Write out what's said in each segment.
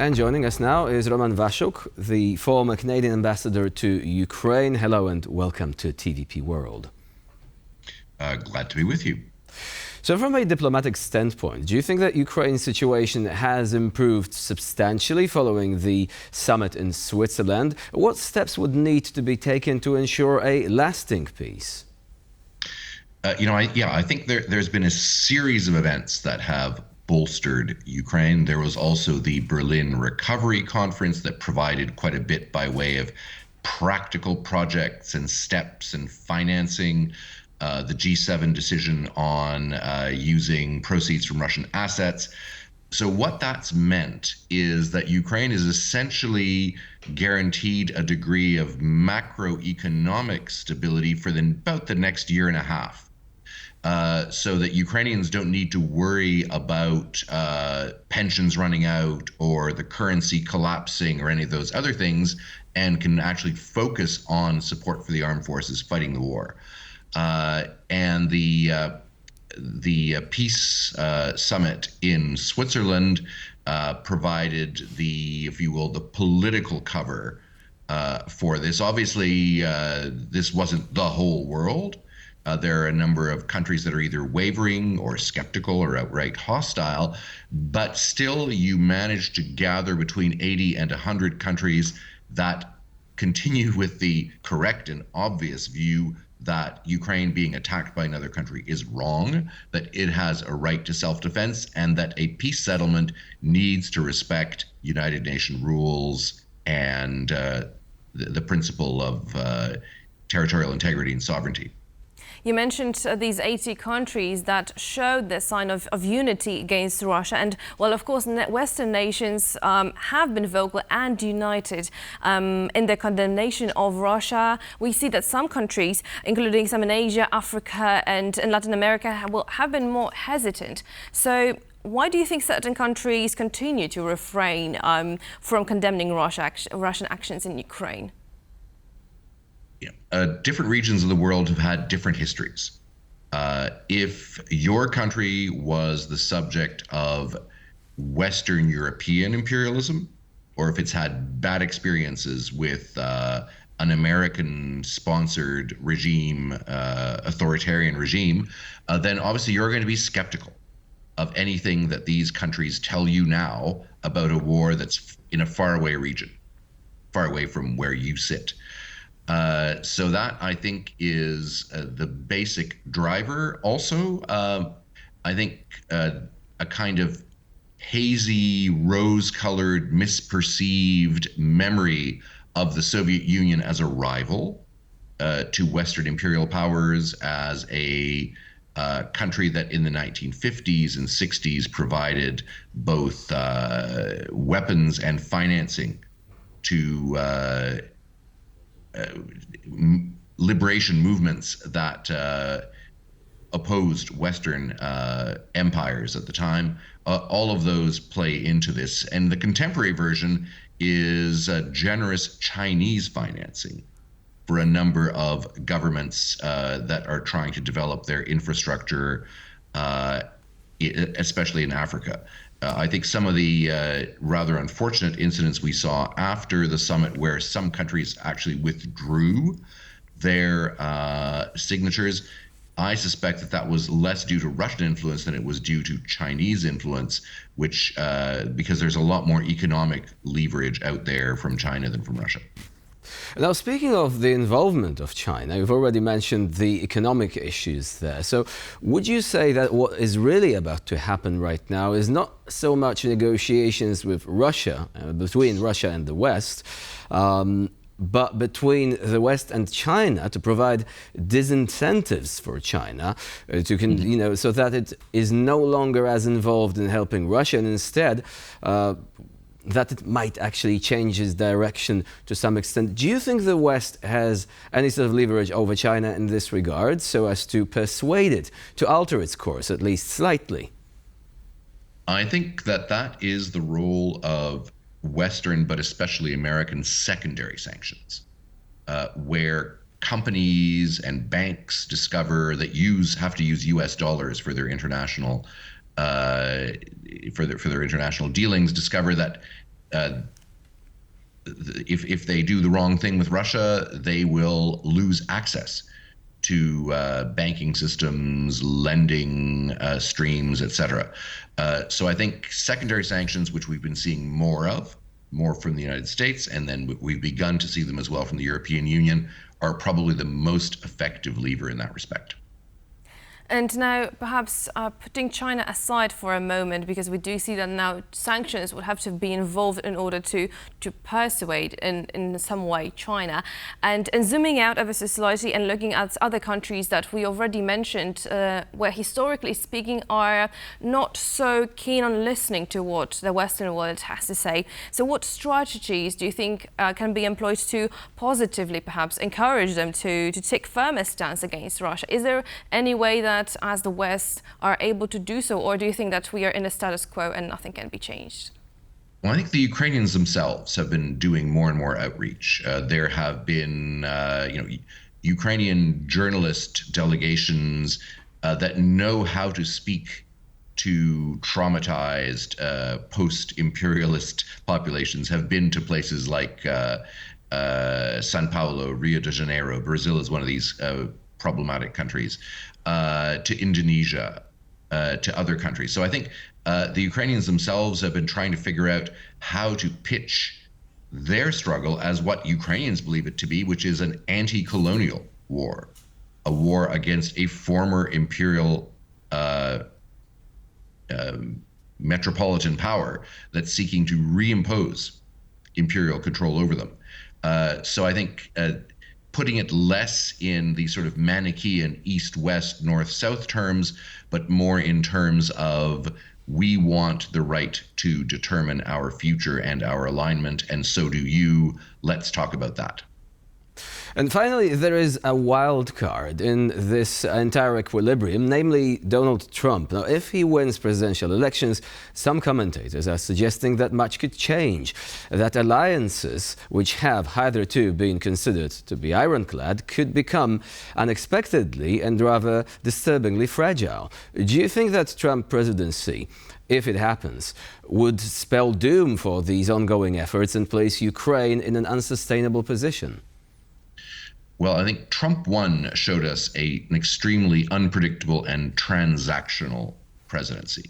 And joining us now is Roman Waschuk, the former Canadian ambassador to Ukraine. Hello and welcome to TVP World. Glad to be with you. So from a diplomatic standpoint, do you think that Ukraine's situation has improved substantially following the summit in Switzerland? What steps would need to be taken to ensure a lasting peace? I think there's been a series of events that have bolstered Ukraine. There was also the Berlin Recovery Conference that provided quite a bit by way of practical projects and steps and financing. The G7 decision on using proceeds from Russian assets. So what that's meant is that Ukraine is essentially guaranteed a degree of macroeconomic stability for about the next year and a half. So that Ukrainians don't need to worry about pensions running out or the currency collapsing or any of those other things, and can actually focus on support for the armed forces fighting the war. And the peace summit in Switzerland provided the, if you will, the political cover for this. Obviously, this wasn't the whole world. There are a number of countries that are either wavering or skeptical or outright hostile, but still you manage to gather between 80 and 100 countries that continue with the correct and obvious view that Ukraine being attacked by another country is wrong, that it has a right to self-defense, and that a peace settlement needs to respect United Nations rules and the principle of territorial integrity and sovereignty. You mentioned these 80 countries that showed the sign of unity against Russia. And, well, of course, Western nations have been vocal and united in their condemnation of Russia. We see that some countries, including some in Asia, Africa and in Latin America, have been more hesitant. So why do you think certain countries continue to refrain from condemning Russian actions in Ukraine? Different regions of the world have had different histories. If your country was the subject of Western European imperialism, or if it's had bad experiences with an American-sponsored regime, authoritarian regime, then obviously you're going to be skeptical of anything that these countries tell you now about a war that's in a faraway region, far away from where you sit. So that, I think, is the basic driver. Also, I think a kind of hazy, rose-colored, misperceived memory of the Soviet Union as a rival to Western imperial powers, as a country that in the 1950s and 60s provided both weapons and financing to liberation movements that opposed Western empires at the time. All of those play into this. And the contemporary version is generous Chinese financing for a number of governments that are trying to develop their infrastructure, especially in Africa. I think some of the rather unfortunate incidents we saw after the summit, where some countries actually withdrew their signatures, I suspect that was less due to Russian influence than it was due to Chinese influence, which because there's a lot more economic leverage out there from China than from Russia. Now, speaking of the involvement of China, you've already mentioned the economic issues there. So would you say that what is really about to happen right now is not so much negotiations with Russia, between Russia and the West, but between the West and China to provide disincentives for China so that it is no longer as involved in helping Russia, and instead that it might actually change its direction to some extent? Do you think the West has any sort of leverage over China in this regard, so as to persuade it to alter its course, at least slightly? I think that is the role of Western, but especially American, secondary sanctions, where companies and banks discover that have to use U.S. dollars for their international for their international dealings, discover that if they do the wrong thing with Russia, they will lose access to banking systems, lending streams, etc. So I think secondary sanctions, which we've been seeing more from the United States, and then we've begun to see them as well from the European Union, are probably the most effective lever in that respect. And now, perhaps putting China aside for a moment, because we do see that now sanctions would have to be involved in order to persuade in some way China. And zooming out ever so slightly and looking at other countries that we already mentioned, where historically speaking are not so keen on listening to what the Western world has to say. So what strategies do you think can be employed to positively perhaps encourage them to take firmer stance against Russia? Is there any way that as the West are able to do so, or do you think that we are in a status quo and nothing can be changed? Well, I think the Ukrainians themselves have been doing more and more outreach. There have been, Ukrainian journalist delegations that know how to speak to traumatized post-imperialist populations, have been to places like Sao Paulo, Rio de Janeiro. Brazil is one of these problematic countries, to Indonesia, to other countries. So I think the Ukrainians themselves have been trying to figure out how to pitch their struggle as what Ukrainians believe it to be, which is an anti-colonial war, a war against a former imperial metropolitan power that's seeking to reimpose imperial control over them. So I think putting it less in the sort of Manichaean east-west, north-south terms, but more in terms of we want the right to determine our future and our alignment, and so do you. Let's talk about that. And finally, there is a wild card in this entire equilibrium, namely Donald Trump. Now, if he wins presidential elections, some commentators are suggesting that much could change, that alliances which have hitherto been considered to be ironclad could become unexpectedly and rather disturbingly fragile. Do you think that Trump presidency, if it happens, would spell doom for these ongoing efforts and place Ukraine in an unsustainable position? Well, I think Trump 1 showed us an extremely unpredictable and transactional presidency.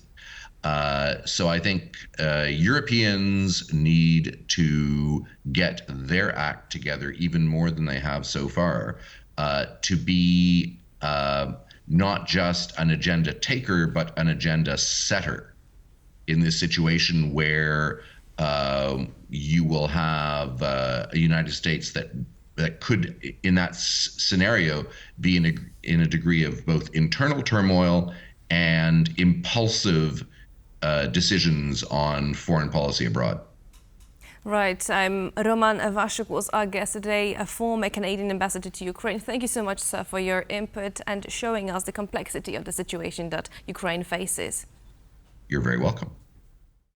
So I think Europeans need to get their act together even more than they have so far, to be not just an agenda taker, but an agenda setter in this situation where you will have a United States that could, in that scenario, be in a degree of both internal turmoil and impulsive decisions on foreign policy abroad. Right. Roman Waschuk was our guest today, a former Canadian ambassador to Ukraine. Thank you so much, sir, for your input and showing us the complexity of the situation that Ukraine faces. You're very welcome.